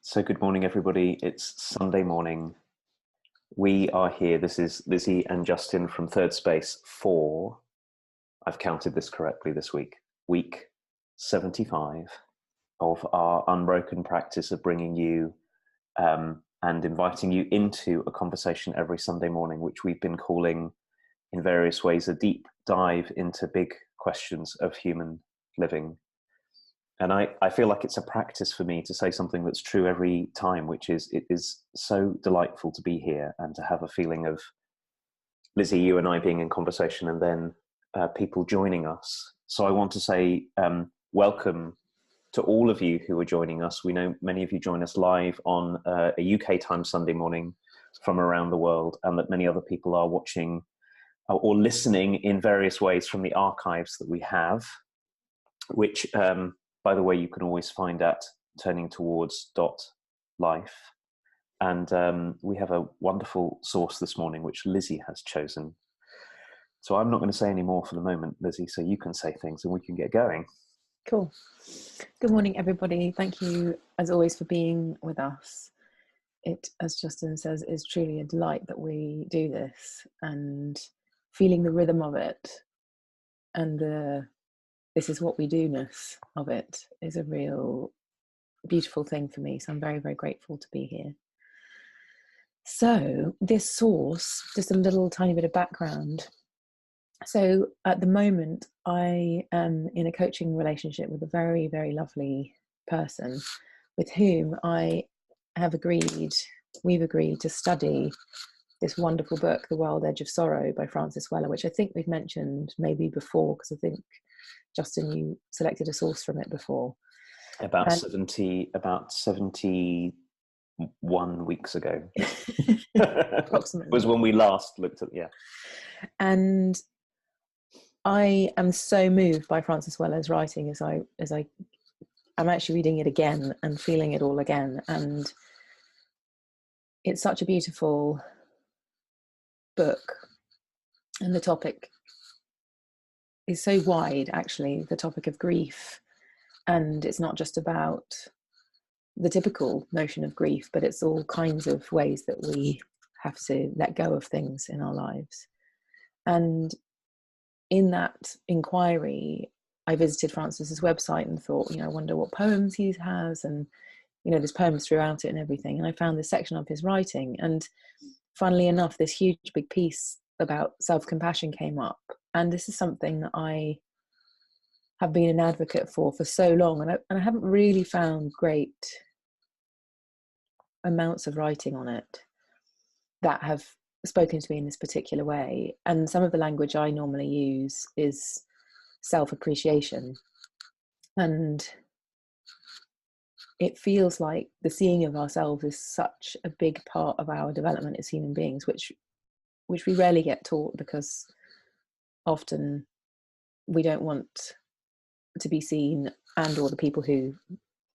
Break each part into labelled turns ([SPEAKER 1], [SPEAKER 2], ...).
[SPEAKER 1] So good morning, everybody. It's Sunday morning. We are here. This is Lizzie and Justin from Third Space 4. I've counted this correctly this week. Week 75 of our unbroken practice of bringing you and inviting you into a conversation every Sunday morning, which we've been calling in various ways a deep dive into big questions of human living. And I feel like it's a practice for me to say something that's true every time, which is it is so delightful to be here and to have a feeling of Lizzie, you and I being in conversation, and then people joining us. So I want to say welcome to all of you who are joining us. We know many of you join us live on a UK time Sunday morning from around the world, and that many other people are watching or listening in various ways from the archives that we have, which by the way, you can always find at turningtowards.life. And we have a wonderful source this morning, which Lizzie has chosen. So I'm not going to say any more for the moment, Lizzie, so you can say things and we can get going.
[SPEAKER 2] Cool. Good morning, everybody. Thank you, as always, for being with us. It, as Justin says, is truly a delight that we do this, and feeling the rhythm of it and the this is what we do-ness of it is a real beautiful thing for me. So I'm very, very grateful to be here. So this source, just a little tiny bit of background. So at the moment, I am in a coaching relationship with a very, very lovely person with whom we've agreed to study this wonderful book, The Wild Edge of Sorrow by Francis Weller, which I think we've mentioned maybe before, because I think, Justin, you selected a source from it before.
[SPEAKER 1] About 71 weeks ago.
[SPEAKER 2] Approximately.
[SPEAKER 1] Was when we last looked at, yeah.
[SPEAKER 2] And I am so moved by Francis Weller's writing as I'm actually reading it again and feeling it all again. And it's such a beautiful book. And the topic is so wide, actually, the topic of grief. And it's not just about the typical notion of grief, but it's all kinds of ways that we have to let go of things in our lives. And in that inquiry, I visited Francis's website and thought, I wonder what poems he has, and there's poems throughout it and everything. And I found this section of his writing, and funnily enough, this huge big piece about self-compassion came up. And this is something that I have been an advocate for so long, and I haven't really found great amounts of writing on it that have spoken to me in this particular way. And some of the language I normally use is self-appreciation, and it feels like the seeing of ourselves is such a big part of our development as human beings, which we rarely get taught, because often we don't want to be seen, and or the people who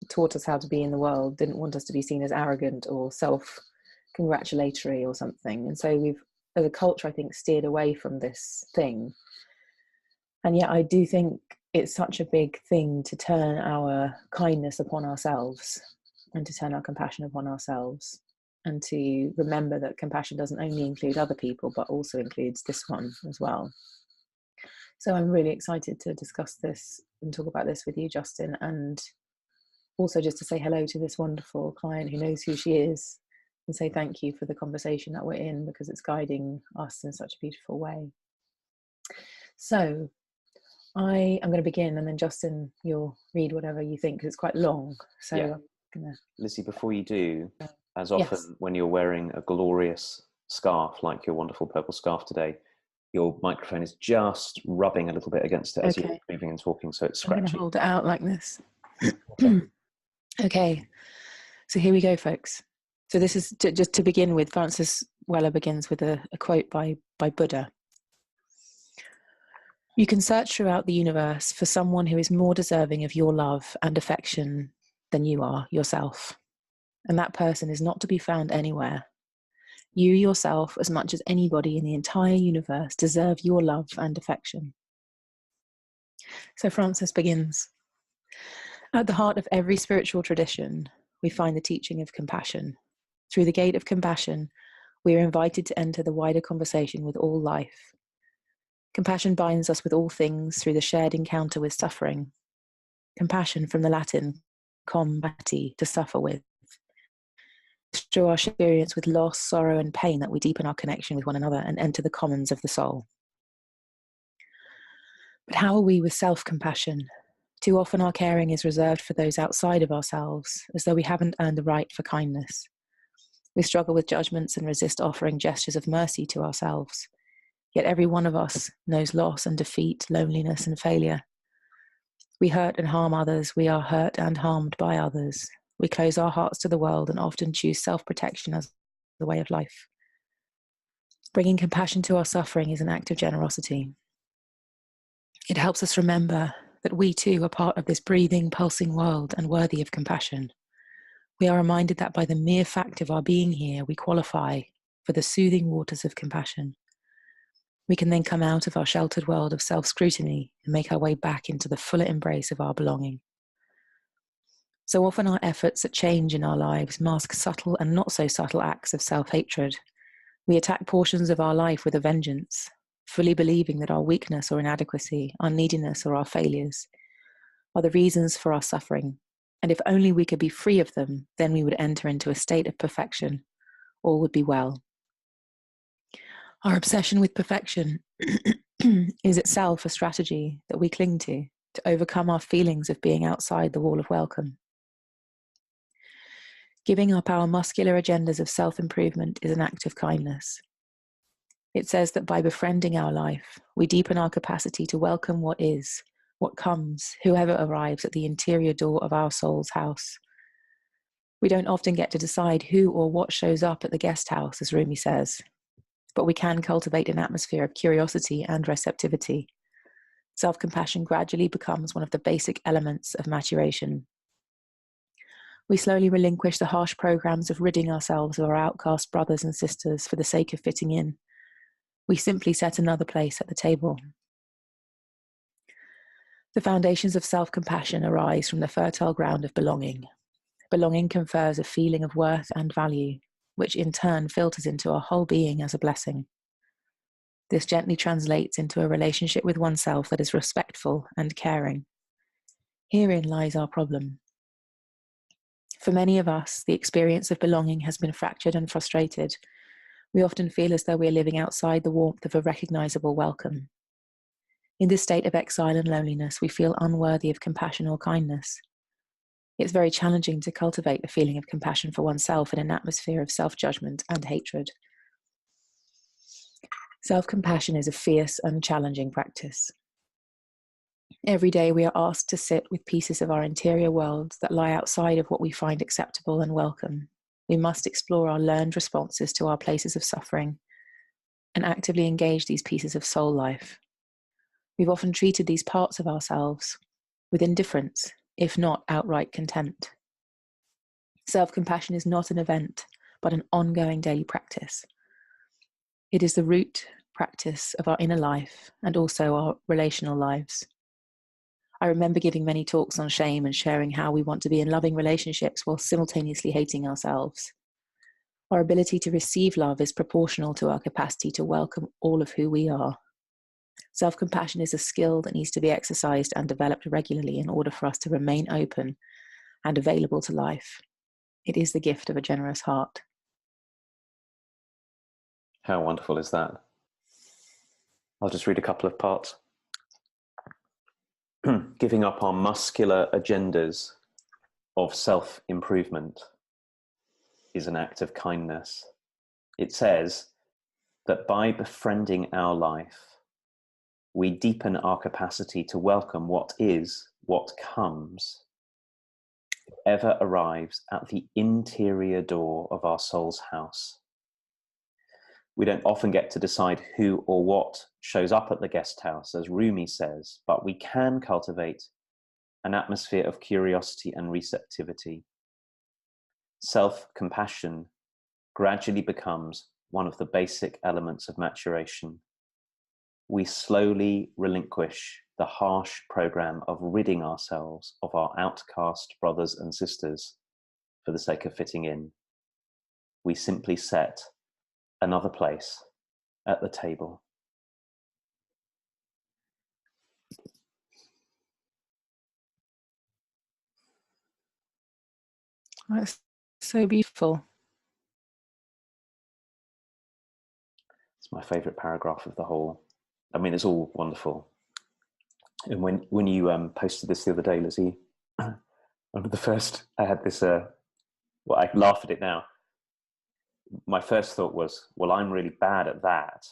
[SPEAKER 2] taught us how to be in the world didn't want us to be seen as arrogant or self-congratulatory or something. And so we've, as a culture, I think, steered away from this thing. And yet I do think it's such a big thing to turn our kindness upon ourselves and to turn our compassion upon ourselves, and to remember that compassion doesn't only include other people, but also includes this one as well. So I'm really excited to discuss this and talk about this with you, Justin, and also just to say hello to this wonderful client who knows who she is, and say thank you for the conversation that we're in, because it's guiding us in such a beautiful way. So I am going to begin, and then Justin, you'll read whatever you think, because it's quite long. So
[SPEAKER 1] yeah.
[SPEAKER 2] I'm gonna...
[SPEAKER 1] Lizzie, before you do, as often when you're wearing a glorious scarf like your wonderful purple scarf today, your microphone is just rubbing a little bit against it as you're moving and talking, so it's scratchy.
[SPEAKER 2] I'm going to hold it out like this.
[SPEAKER 1] Okay.
[SPEAKER 2] Okay, so here we go, folks. So this is just to begin with. Francis Weller begins with a quote by Buddha. You can search throughout the universe for someone who is more deserving of your love and affection than you are yourself. And that person is not to be found anywhere. You yourself, as much as anybody in the entire universe, deserve your love and affection. So Francis begins. At the heart of every spiritual tradition, we find the teaching of compassion. Through the gate of compassion, we are invited to enter the wider conversation with all life. Compassion binds us with all things through the shared encounter with suffering. Compassion, from the Latin combati, to suffer with. It's through our experience with loss, sorrow, and pain that we deepen our connection with one another and enter the commons of the soul. But how are we with self-compassion? Too often our caring is reserved for those outside of ourselves, as though we haven't earned the right for kindness. We struggle with judgments and resist offering gestures of mercy to ourselves. Yet every one of us knows loss and defeat, loneliness and failure. We hurt and harm others. We are hurt and harmed by others. We close our hearts to the world and often choose self-protection as the way of life. Bringing compassion to our suffering is an act of generosity. It helps us remember that we too are part of this breathing, pulsing world and worthy of compassion. We are reminded that by the mere fact of our being here, we qualify for the soothing waters of compassion. We can then come out of our sheltered world of self-scrutiny and make our way back into the fuller embrace of our belonging. So often our efforts at change in our lives mask subtle and not so subtle acts of self-hatred. We attack portions of our life with a vengeance, fully believing that our weakness or inadequacy, our neediness or our failures are the reasons for our suffering. And if only we could be free of them, then we would enter into a state of perfection. All would be well. Our obsession with perfection is itself a strategy that we cling to overcome our feelings of being outside the wall of welcome. Giving up our muscular agendas of self-improvement is an act of kindness. It says that by befriending our life, we deepen our capacity to welcome what is, what comes, whoever arrives at the interior door of our soul's house. We don't often get to decide who or what shows up at the guest house, as Rumi says, but we can cultivate an atmosphere of curiosity and receptivity. Self-compassion gradually becomes one of the basic elements of maturation. We slowly relinquish the harsh programs of ridding ourselves of our outcast brothers and sisters for the sake of fitting in. We simply set another place at the table. The foundations of self-compassion arise from the fertile ground of belonging. Belonging confers a feeling of worth and value, which in turn filters into our whole being as a blessing. This gently translates into a relationship with oneself that is respectful and caring. Herein lies our problem. For many of us, the experience of belonging has been fractured and frustrated. We often feel as though we are living outside the warmth of a recognizable welcome. In this state of exile and loneliness, we feel unworthy of compassion or kindness. It's very challenging to cultivate a feeling of compassion for oneself in an atmosphere of self-judgment and hatred. Self-compassion is a fierce and challenging practice. Every day we are asked to sit with pieces of our interior world that lie outside of what we find acceptable and welcome. We must explore our learned responses to our places of suffering and actively engage these pieces of soul life. We've often treated these parts of ourselves with indifference, if not outright contempt. Self-compassion is not an event, but an ongoing daily practice. It is the root practice of our inner life and also our relational lives. I remember giving many talks on shame and sharing how we want to be in loving relationships while simultaneously hating ourselves. Our ability to receive love is proportional to our capacity to welcome all of who we are. Self-compassion is a skill that needs to be exercised and developed regularly in order for us to remain open and available to life. It is the gift of a generous heart.
[SPEAKER 1] How wonderful is that? I'll just read a couple of parts. Giving up our muscular agendas of self-improvement is an act of kindness. It says that by befriending our life, we deepen our capacity to welcome what is, what comes, whatever arrives at the interior door of our soul's house. We don't often get to decide who or what shows up at the guest house, as Rumi says, but we can cultivate an atmosphere of curiosity and receptivity. Self-compassion gradually becomes one of the basic elements of maturation. We slowly relinquish the harsh program of ridding ourselves of our outcast brothers and sisters for the sake of fitting in. We simply set another place at the table.
[SPEAKER 2] That's so beautiful.
[SPEAKER 1] It's my favorite paragraph of the whole. I mean, it's all wonderful. And when you posted this the other day, Lizzie, I remember I had this, well, I laugh at it now. My first thought was, well, I'm really bad at that.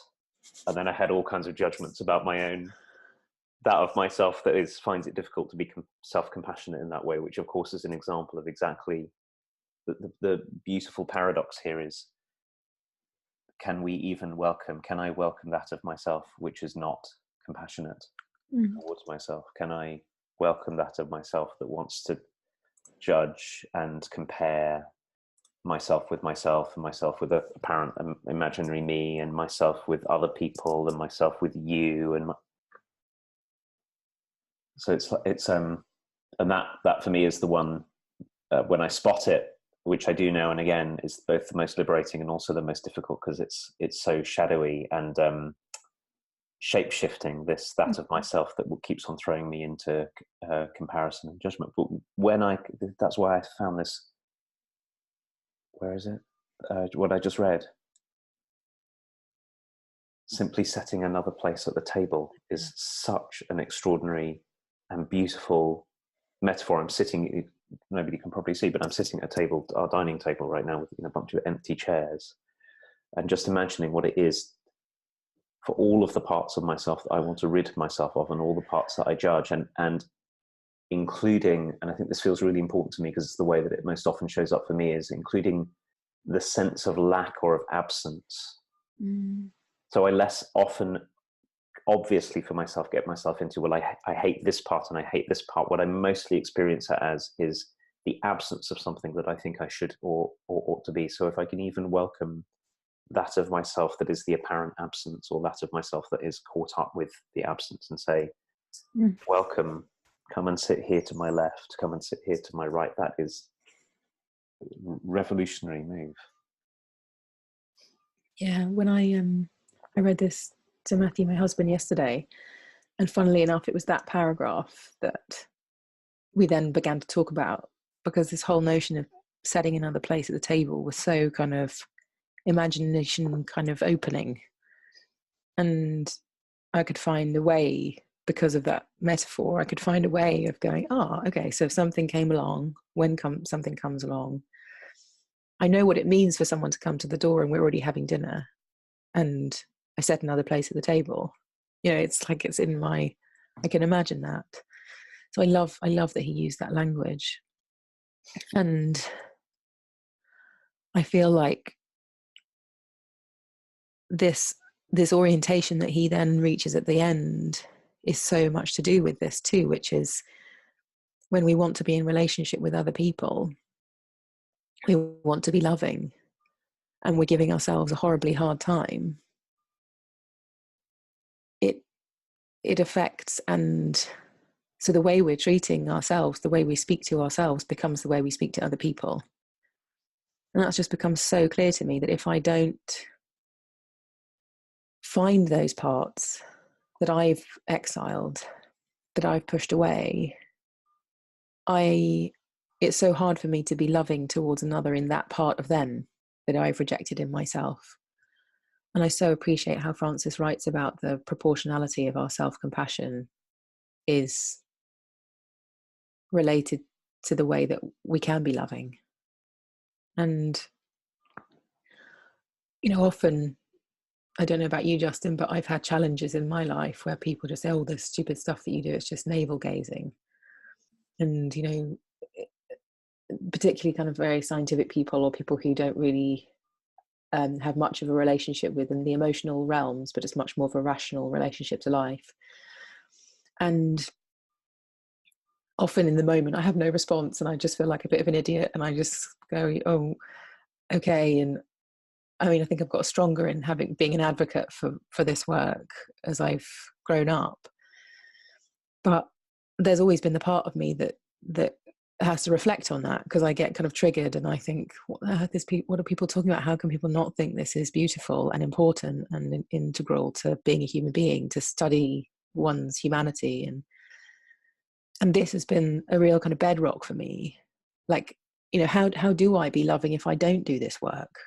[SPEAKER 1] And then I had all kinds of judgments about that of myself that finds it difficult to be self-compassionate in that way, which of course is an example of exactly the beautiful paradox here is, can I welcome that of myself which is not compassionate towards myself? Can I welcome that of myself that wants to judge and compare myself with myself, and myself with a apparent imaginary me, and myself with other people, and myself with you, and so it's and that for me is the one when I spot it, which I do now and again, is both the most liberating and also the most difficult, because it's so shadowy and shape-shifting, that of myself that keeps on throwing me into comparison and judgment. But that's why I found this, where is it? What I just read. Simply setting another place at the table is such an extraordinary and beautiful metaphor. I'm sitting, nobody can probably see, but I'm sitting at our dining table right now with a bunch of empty chairs, and just imagining what it is for all of the parts of myself that I want to rid myself of, and all the parts that I judge, and including, and I think this feels really important to me because it's the way that it most often shows up for me, is including the sense of lack or of absence. So I less often, obviously for myself, get myself into, well, I hate this part and I hate this part. What I mostly experience it as is the absence of something that I think I should or ought to be. So if I can even welcome that of myself that is the apparent absence, or that of myself that is caught up with the absence, and say, welcome, come and sit here to my left, come and sit here to my right, that is a revolutionary move.
[SPEAKER 2] Yeah, when I read this to Matthew, my husband, yesterday, and funnily enough, it was that paragraph that we then began to talk about, because this whole notion of setting another place at the table was so kind of imagination kind of opening, and I could find a way, because of that metaphor, I could find a way of going, okay, so if something came along, something comes along, I know what it means for someone to come to the door and we're already having dinner, and I set another place at the table. It's like it's in I can imagine that. So I love that he used that language. And I feel like this orientation that he then reaches at the end is so much to do with this too, which is when we want to be in relationship with other people, we want to be loving, and we're giving ourselves a horribly hard time, it affects, and so the way we're treating ourselves, the way we speak to ourselves, becomes the way we speak to other people. And that's just become so clear to me, that if I don't find those parts that I've exiled, that I've pushed away, it's so hard for me to be loving towards another in that part of them that I've rejected in myself. And I so appreciate how Francis writes about the proportionality of our self-compassion is related to the way that we can be loving. And, often, I don't know about you, Justin, but I've had challenges in my life where people just say, oh, the stupid stuff that you do, it's just navel gazing. And, particularly kind of very scientific people, or people who don't really have much of a relationship within the emotional realms, but it's much more of a rational relationship to life. And often in the moment I have no response, and I just feel like a bit of an idiot, and I just go, oh, okay. And I mean, I think I've got stronger in being an advocate for this work as I've grown up. But there's always been the part of me that has to reflect on that, because I get kind of triggered and I think, what are people talking about? How can people not think this is beautiful and important and integral to being a human being, to study one's humanity? And this has been a real kind of bedrock for me. Like, how do I be loving if I don't do this work?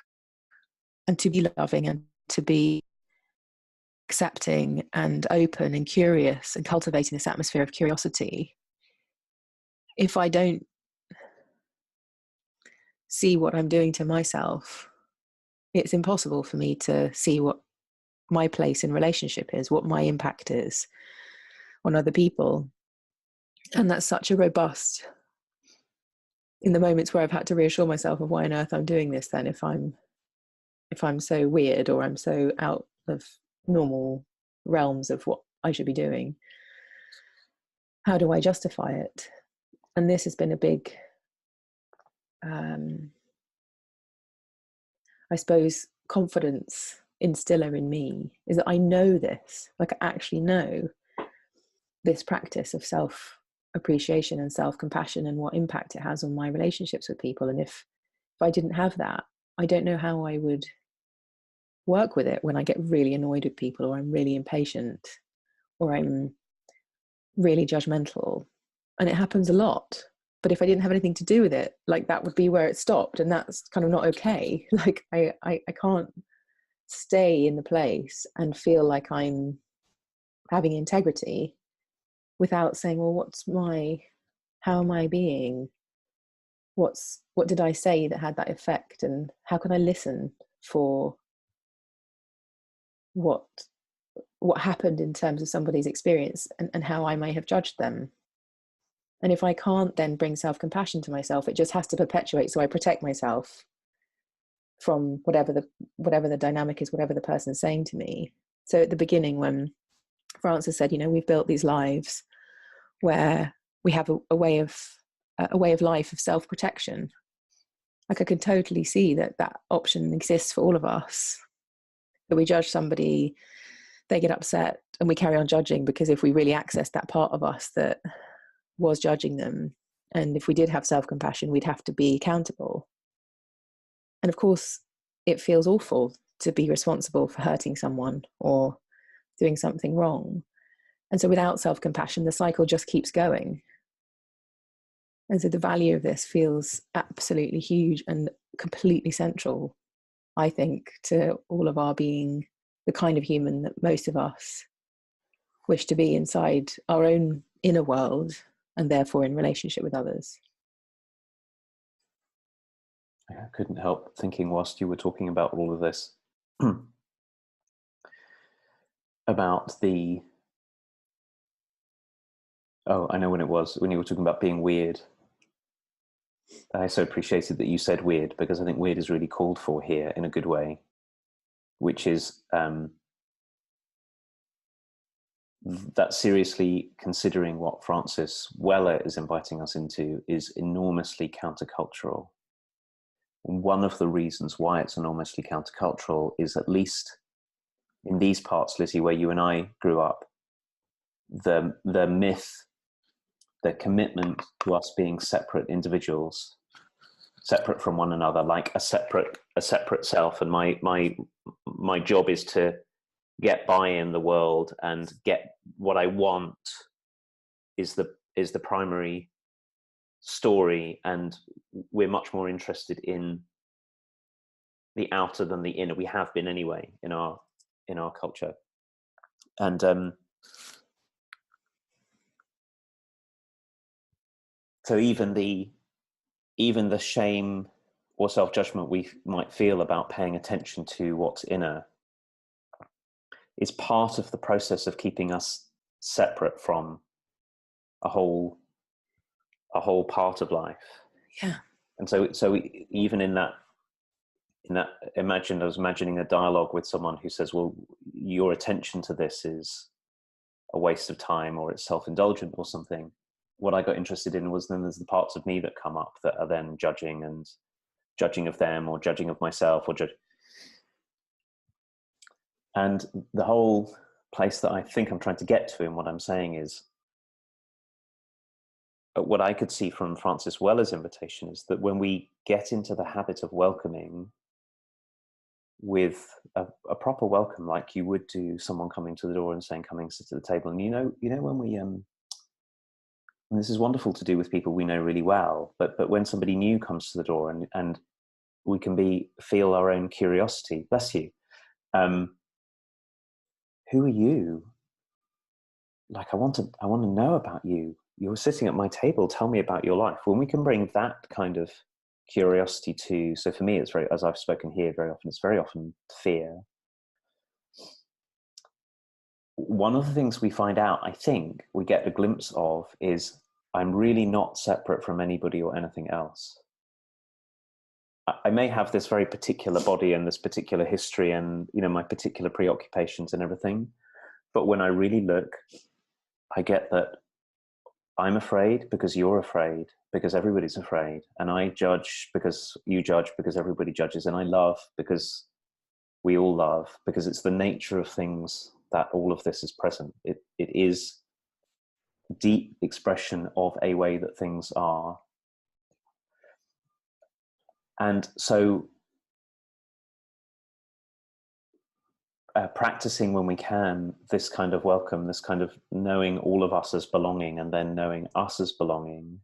[SPEAKER 2] And to be loving and to be accepting and open and curious and cultivating this atmosphere of curiosity, if I don't see what I'm doing to myself, it's impossible for me to see what my place in relationship is, what my impact is on other people. And that's such a robust, in the moments where I've had to reassure myself of why on earth I'm doing this, then if I'm so weird or I'm so out of normal realms of what I should be doing, how do I justify it? And this has been a big, I suppose, confidence instiller in me, is that I know this, like I actually know this practice of self appreciation and self compassion and what impact it has on my relationships with people. And if I didn't have that, I don't know how I would work with it when I get really annoyed with people, or I'm really impatient, or I'm really judgmental. And it happens a lot. But if I didn't have anything to do with it, like that would be where it stopped. And that's kind of not okay. Like I can't stay in the place and feel like I'm having integrity without saying, well, how am I being? What did I say that had that effect? And how can I listen for what happened in terms of somebody's experience, and how I may have judged them? And if I can't then bring self-compassion to myself, it just has to perpetuate. So I protect myself from whatever the dynamic is, whatever the person is saying to me. So at the beginning, when Frances said, we've built these lives where we have a way of life of self-protection, like I could totally see that option exists for all of us. That we judge somebody, they get upset, and we carry on judging, because if we really access that part of us that was judging them, and if we did have self-compassion, we'd have to be accountable. And of course, it feels awful to be responsible for hurting someone or doing something wrong. And so without self-compassion, the cycle just keeps going. And so the value of this feels absolutely huge and completely central, I think, to all of our being the kind of human that most of us wish to be inside our own inner world, and therefore in relationship with others.
[SPEAKER 1] I couldn't help thinking whilst you were talking about all of this about I know when it was, when you were talking about being weird. I so appreciated that you said weird, because I think weird is really called for here in a good way, which is that seriously considering what Frances Weller is inviting us into is enormously countercultural. And one of the reasons why it's enormously countercultural is, at least in these parts, Lizzie, where you and I grew up, the myth, the commitment to us being separate individuals, separate from one another, like a separate self, and my job is to get by in the world and get what I want, is the primary story, and we're much more interested in the outer than the inner. We have been anyway in our culture. And so even the shame or self-judgment we might feel about paying attention to what's inner is part of the process of keeping us separate from a whole part of life.
[SPEAKER 2] Yeah.
[SPEAKER 1] And so even in that, I was imagining a dialogue with someone who says, well, your attention to this is a waste of time, or it's self-indulgent or something. What I got interested in was, then there's the parts of me that come up that are then judging of them, or judging of myself, or and the whole place that I think I'm trying to get to in what I'm saying is, what I could see from Francis Weller's invitation is that when we get into the habit of welcoming with a proper welcome, like you would do someone coming to the door and saying, "Coming, sit at the table," and when we and this is wonderful to do with people we know really well, but when somebody new comes to the door and we can feel our own curiosity. Bless you. Who are you? Like, I want to know about you. You're sitting at my table. Tell me about your life. When we can bring that kind of curiosity to, so for me, it's very, as I've spoken here very often, it's very often fear. One of the things we find out, I think, we get a glimpse of is I'm really not separate from anybody or anything else. I may have this very particular body and this particular history and, my particular preoccupations and everything. But when I really look, I get that I'm afraid because you're afraid, because everybody's afraid. And I judge because you judge, because everybody judges. And I love because we all love, because it's the nature of things that all of this is present. It is deep expression of a way that things are. And so practicing when we can this kind of welcome, this kind of knowing all of us as belonging and then knowing us as belonging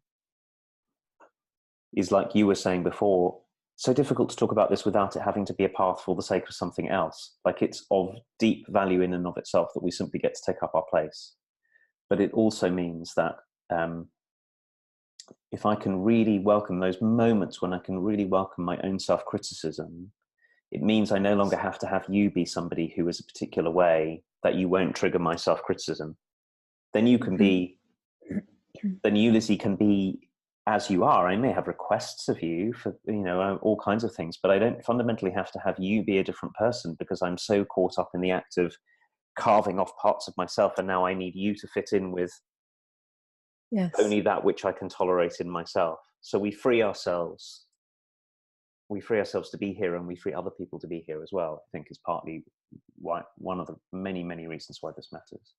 [SPEAKER 1] is, like you were saying before, so difficult to talk about this without it having to be a path for the sake of something else. Like, it's of deep value in and of itself that we simply get to take up our place. But it also means that if I can really welcome those moments when I can really welcome my own self-criticism, it means I no longer have to have you be somebody who is a particular way that you won't trigger my self-criticism. Then you can be, then you, Lizzie, can be as you are. I may have requests of you for, all kinds of things, but I don't fundamentally have to have you be a different person because I'm so caught up in the act of carving off parts of myself. And now I need you to fit in with only that which I can tolerate in myself. So we free ourselves to be here, and we free other people to be here as well. I think is partly why, one of the many, many reasons why this matters.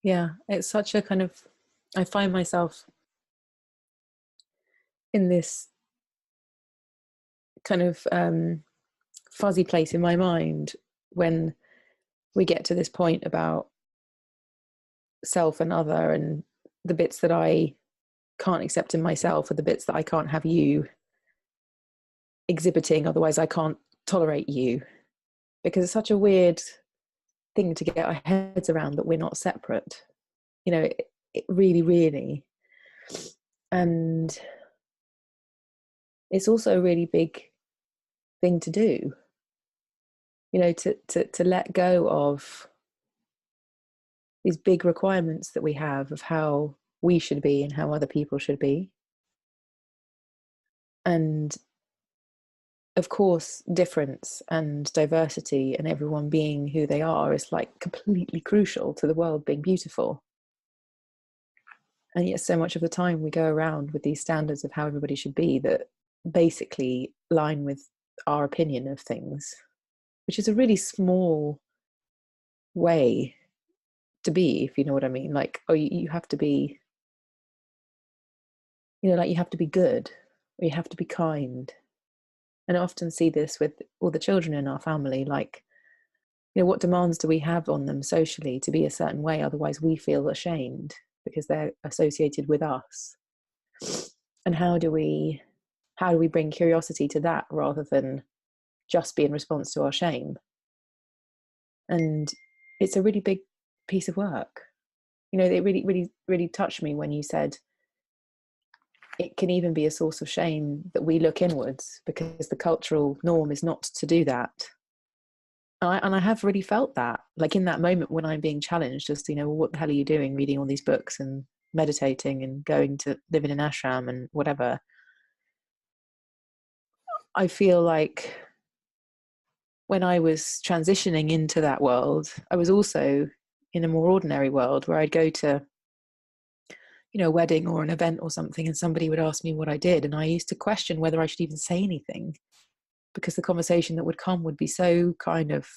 [SPEAKER 2] Yeah, it's such a kind of, I find myself in this kind of fuzzy place in my mind when we get to this point about self and other, and the bits that I can't accept in myself are the bits that I can't have you exhibiting, otherwise I can't tolerate you, because it's such a weird thing to get our heads around, that we're not separate, it really, really. And it's also a really big thing to do, to let go of these big requirements that we have of how we should be and how other people should be. And of course, difference and diversity and everyone being who they are is like completely crucial to the world being beautiful. And yet so much of the time we go around with these standards of how everybody should be that basically line with our opinion of things, which is a really small way to be, if you know what I mean. Like, you have to be, like you have to be good, or you have to be kind. And I often see this with all the children in our family, like, what demands do we have on them socially to be a certain way? Otherwise we feel ashamed because they're associated with us. And how do we bring curiosity to that rather than just be in response to our shame? And it's a really big piece of work. It really, really, really touched me when you said it can even be a source of shame that we look inwards because the cultural norm is not to do that. And I have really felt that, like in that moment when I'm being challenged as to, what the hell are you doing reading all these books and meditating and going to live in an ashram and whatever. I feel like when I was transitioning into that world, I was also in a more ordinary world where I'd go to, a wedding or an event or something, and somebody would ask me what I did. And I used to question whether I should even say anything, because the conversation that would come would be so kind of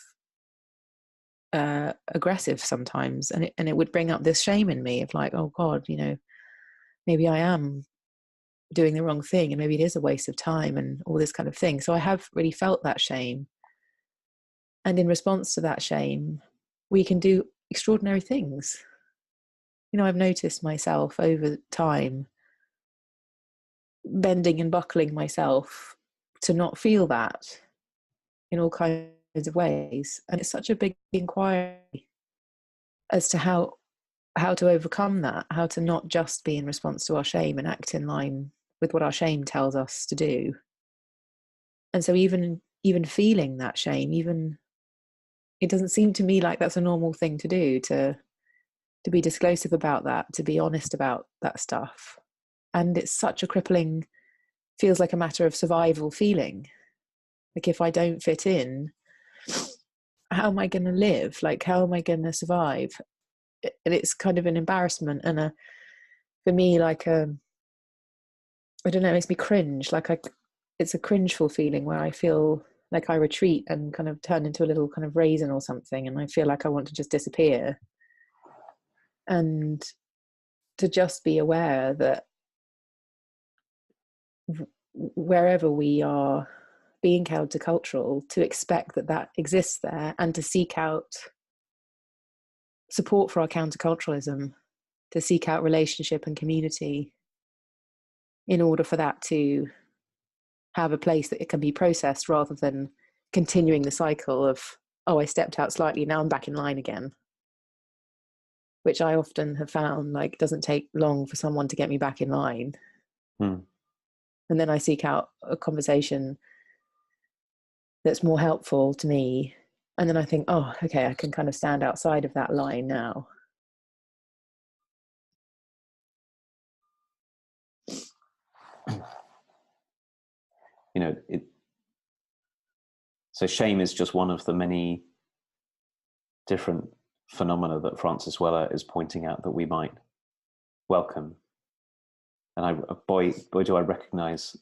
[SPEAKER 2] aggressive sometimes, and it would bring up this shame in me of like, oh God, maybe I am doing the wrong thing, and maybe it is a waste of time, and all this kind of thing. So I have really felt that shame, and in response to that shame, we can do extraordinary things. I've noticed myself over time bending and buckling myself to not feel that in all kinds of ways, and it's such a big inquiry as to how to overcome that, how to not just be in response to our shame and act in line with what our shame tells us to do. And so even feeling that shame, even it doesn't seem to me like that's a normal thing to do, to be disclosive about that, to be honest about that stuff. And it's such a crippling, feels like a matter of survival feeling. Like, if I don't fit in, how am I going to live? Like, how am I going to survive? And it's kind of an embarrassment and for me, like I don't know, it makes me cringe. Like it's a cringeful feeling where I feel like I retreat and kind of turn into a little kind of raisin or something, and I feel like I want to just disappear. And to just be aware that wherever we are being countercultural, to expect that exists there, and to seek out support for our counterculturalism, to seek out relationship and community in order for that to have a place that it can be processed, rather than continuing the cycle of, oh, I stepped out slightly, now I'm back in line again, which I often have found like doesn't take long for someone to get me back in line. And then I seek out a conversation that's more helpful to me, and then I think, oh, okay, I can kind of stand outside of that line now.
[SPEAKER 1] So shame is just one of the many different phenomena that Francis Weller is pointing out that we might welcome. And boy, do I recognize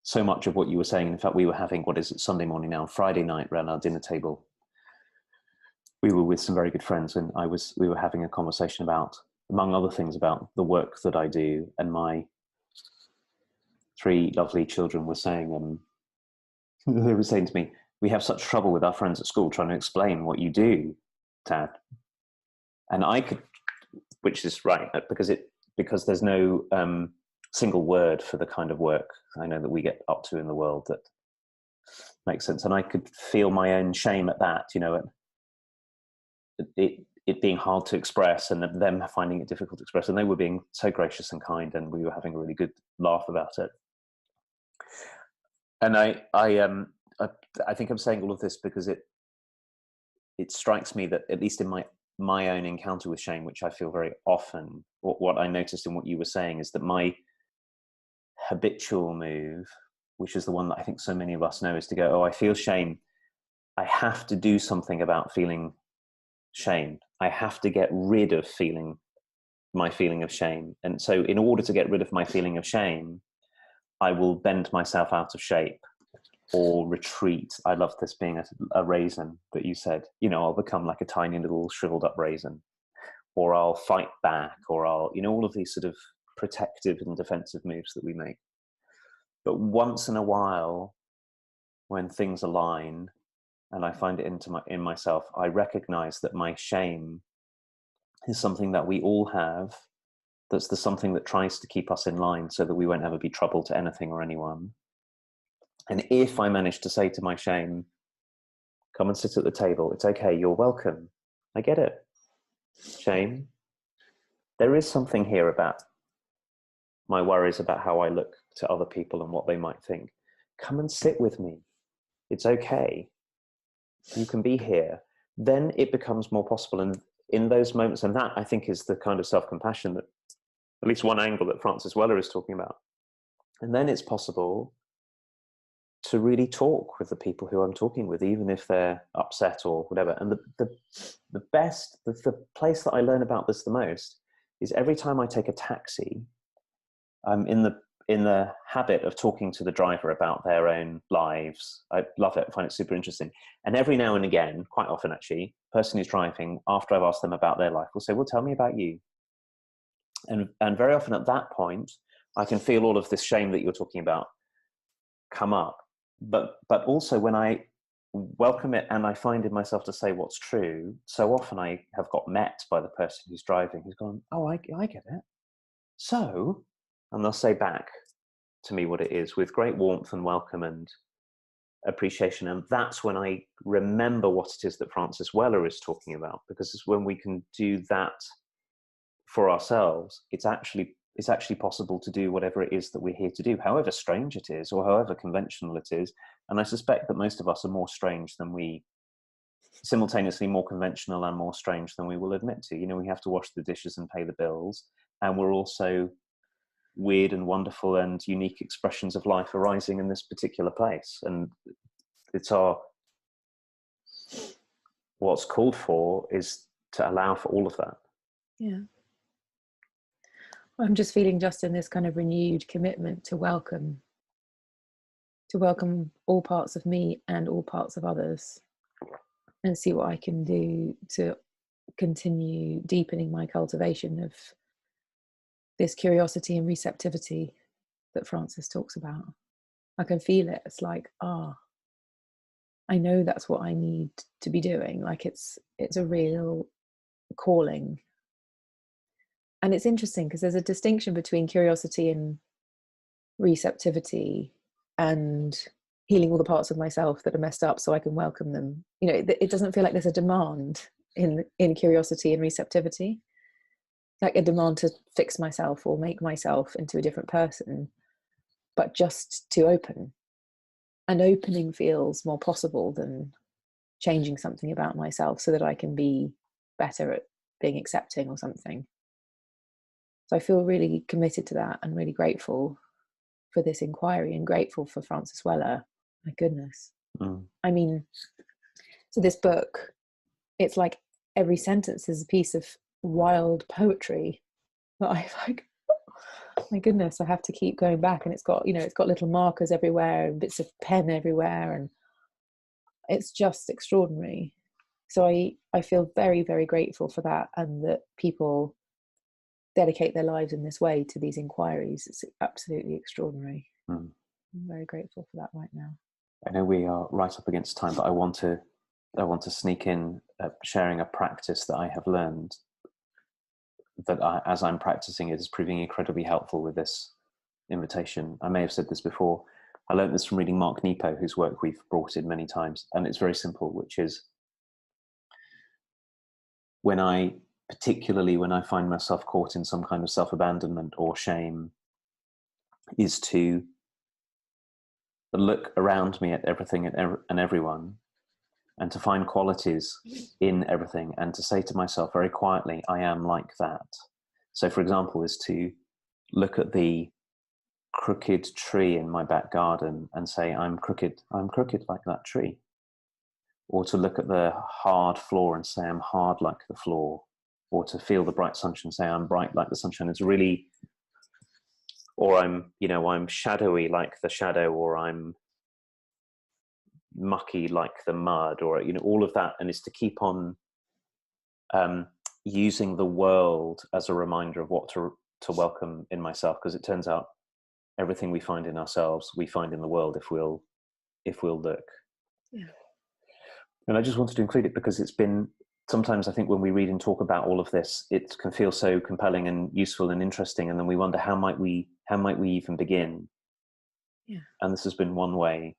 [SPEAKER 1] so much of what you were saying. In fact, we were having, what is it, Sunday morning now, Friday night, around our dinner table. We were with some very good friends, and we were having a conversation about, among other things, about the work that I do. And my 3 lovely children were saying, they were saying to me, we have such trouble with our friends at school trying to explain what you do, Dad. And I could, which is right, because there's no single word for the kind of work I know that we get up to in the world that makes sense. And I could feel my own shame at that, it being hard to express, and them finding it difficult to express. And they were being so gracious and kind, and we were having a really good laugh about it. And I think I'm saying all of this because it strikes me that, at least in my own encounter with shame, which I feel very often, what I noticed in what you were saying is that my habitual move, which is the one that I think so many of us know, is to go, oh, I feel shame. I have to do something about feeling shame. I have to get rid of my feeling of shame. And so in order to get rid of my feeling of shame, I will bend myself out of shape or retreat. I love this being a raisin that you said, I'll become like a tiny little shriveled up raisin, or I'll fight back, or I'll, all of these sort of protective and defensive moves that we make. But once in a while, when things align and I find it in myself, I recognize that my shame is something that we all have. That's the something that tries to keep us in line so that we won't ever be trouble to anything or anyone. And if I manage to say to my shame, come and sit at the table, it's okay, you're welcome, I get it. Shame, there is something here about my worries about how I look to other people and what they might think. Come and sit with me. It's okay. You can be here. Then it becomes more possible. And in those moments, and that I think is the kind of self-compassion that, at least one angle that Francis Weller is talking about. And then it's possible to really talk with the people who I'm talking with, even if they're upset or whatever. And the place that I learn about this the most is every time I take a taxi. I'm in in the habit of talking to the driver about their own lives. I love it. I find it super interesting. And every now and again, quite often actually, the person who's driving, after I've asked them about their life, will say, well, tell me about you. And very often at that point, I can feel all of this shame that you're talking about come up. But also when I welcome it and I find in myself to say what's true, so often I have got met by the person who's driving who's gone, oh, I get it. So, and they'll say back to me what it is with great warmth and welcome and appreciation. And that's when I remember what it is that Francis Weller is talking about, because it's when we can do that for ourselves, it's actually possible to do whatever it is that we're here to do, however strange it is or however conventional it is. And I suspect that most of us are more strange than we, simultaneously more conventional and more strange than we will admit to. You know, we have to wash the dishes and pay the bills, and we're also weird and wonderful and unique expressions of life arising in this particular place. And it's what's called for is to allow for all of that.
[SPEAKER 2] Yeah. I'm just feeling, Justin, this kind of renewed commitment to welcome all parts of me and all parts of others, and see what I can do to continue deepening my cultivation of this curiosity and receptivity that Francis talks about. I can feel it. It's like, I know that's what I need to be doing. Like it's a real calling. And it's interesting because there's a distinction between curiosity and receptivity and healing all the parts of myself that are messed up so I can welcome them. You know, it doesn't feel like there's a demand in curiosity and receptivity, like a demand to fix myself or make myself into a different person, but just to open. And opening feels more possible than changing something about myself so that I can be better at being accepting or something. So I feel really committed to that and really grateful for this inquiry and grateful for Francis Weller. My goodness. I mean, so this book, it's like every sentence is a piece of wild poetry that I like, my goodness, I have to keep going back. And it's got, you know, it's got little markers everywhere and bits of pen everywhere, and it's just extraordinary. So I feel very, very grateful for that, and that people dedicate their lives in this way to these inquiries. It's absolutely extraordinary. I'm very grateful for that right now.
[SPEAKER 1] I know we are right up against time, but I want to sneak in sharing a practice that I have learned that as I'm practicing it is proving incredibly helpful with this invitation. I may have said this before. I learned this from reading Mark Nepo, whose work we've brought in many times, and it's very simple, which is particularly when I find myself caught in some kind of self-abandonment or shame, is to look around me at everything and everyone, and to find qualities in everything, and to say to myself very quietly, I am like that. So, for example, is to look at the crooked tree in my back garden and say, I'm crooked like that tree. Or to look at the hard floor and say, I'm hard like the floor. Or to feel the bright sunshine and say, I'm bright like the sunshine. It's really, or I'm shadowy like the shadow, or I'm mucky like the mud, or, you know, all of that. And it's to keep on using the world as a reminder of what to welcome in myself, because it turns out everything we find in ourselves, we find in the world if we'll look.
[SPEAKER 2] Yeah.
[SPEAKER 1] And I just wanted to include it because it's been, sometimes I think when we read and talk about all of this, it can feel so compelling and useful and interesting, and then we wonder how might we even begin.
[SPEAKER 2] Yeah.
[SPEAKER 1] And this has been one way,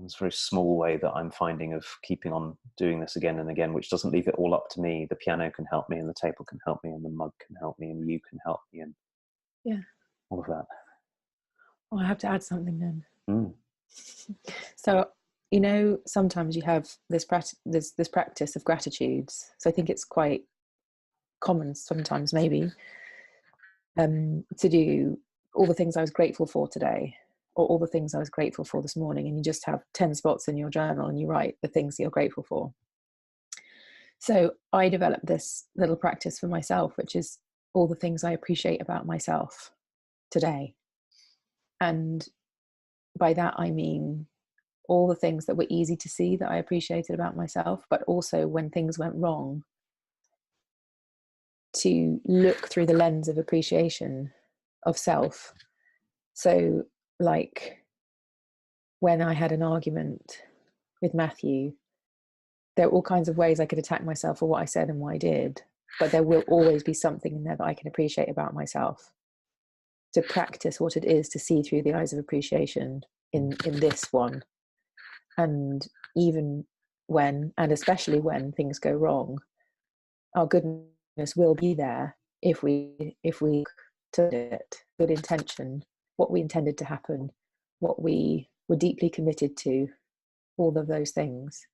[SPEAKER 1] it's a very small way that I'm finding of keeping on doing this again and again, which doesn't leave it all up to me. The piano can help me, and the table can help me, and the mug can help me, and you can help me, and all of that.
[SPEAKER 2] Well, I have to add something then. So, you know, sometimes you have this practice of gratitudes. So I think it's quite common sometimes, maybe, to do all the things I was grateful for today, or all the things I was grateful for this morning, and you just have 10 spots in your journal and you write the things that you're grateful for. So I developed this little practice for myself, which is all the things I appreciate about myself today. And by that, I mean all the things that were easy to see that I appreciated about myself, but also when things went wrong, to look through the lens of appreciation of self. So, like when I had an argument with Matthew, there are all kinds of ways I could attack myself for what I said and what I did, but there will always be something in there that I can appreciate about myself. To practice what it is to see through the eyes of appreciation in this one. And even when, and especially when things go wrong, our goodness will be there if we took it, good intention, what we intended to happen, what we were deeply committed to, all of those things.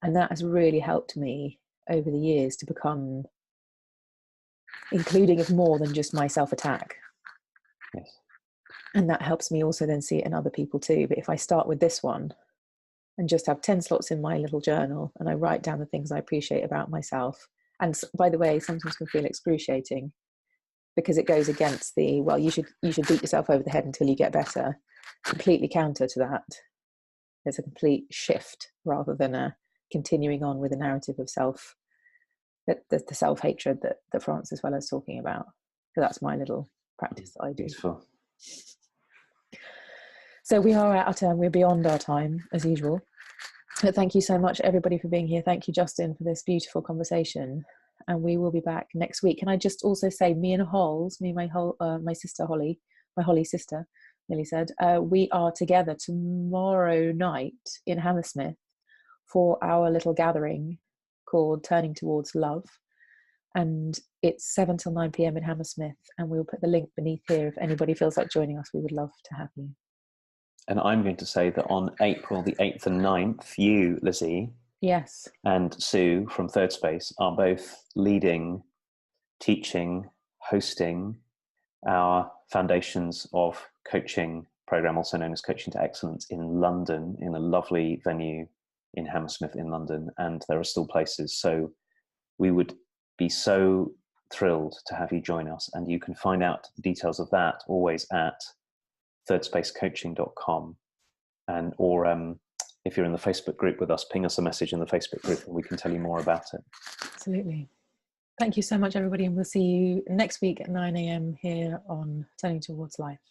[SPEAKER 2] And that has really helped me over the years to become including of more than just my self-attack.
[SPEAKER 1] Yes.
[SPEAKER 2] And that helps me also then see it in other people too. But if I start with this one and just have 10 slots in my little journal and I write down the things I appreciate about myself, and by the way, sometimes can feel excruciating because it goes against the, well, you should beat yourself over the head until you get better. Completely counter to that. There's a complete shift rather than a continuing on with a narrative of self, that the self-hatred that Frances Weller's talking about. So that's my little practice that I do.
[SPEAKER 1] Beautiful.
[SPEAKER 2] So we are at our turn. We're beyond our time as usual. But thank you so much, everybody, for being here. Thank you, Justin, for this beautiful conversation. And we will be back next week. Can I just also say, me and my sister Holly, my Holly sister, Millie said, we are together tomorrow night in Hammersmith for our little gathering called Turning Towards Love. And it's 7 till 9 p.m. in Hammersmith. And we'll put the link beneath here. If anybody feels like joining us, we would love to have you.
[SPEAKER 1] And I'm going to say that on April the 8th and 9th, you, Lizzie,
[SPEAKER 2] yes,
[SPEAKER 1] and Sue from Third Space are both leading, teaching, hosting our Foundations of Coaching program, also known as Coaching to Excellence, in London, in a lovely venue in Hammersmith in London. And there are still places. So we would be so thrilled to have you join us. And you can find out the details of that always at thirdspacecoaching.com, and or if you're in the Facebook group with us, ping us a message in the Facebook group and we can tell you more about it.
[SPEAKER 2] Absolutely. Thank you so much, everybody, and we'll see you next week at 9 a.m. here on Turning Towards Life.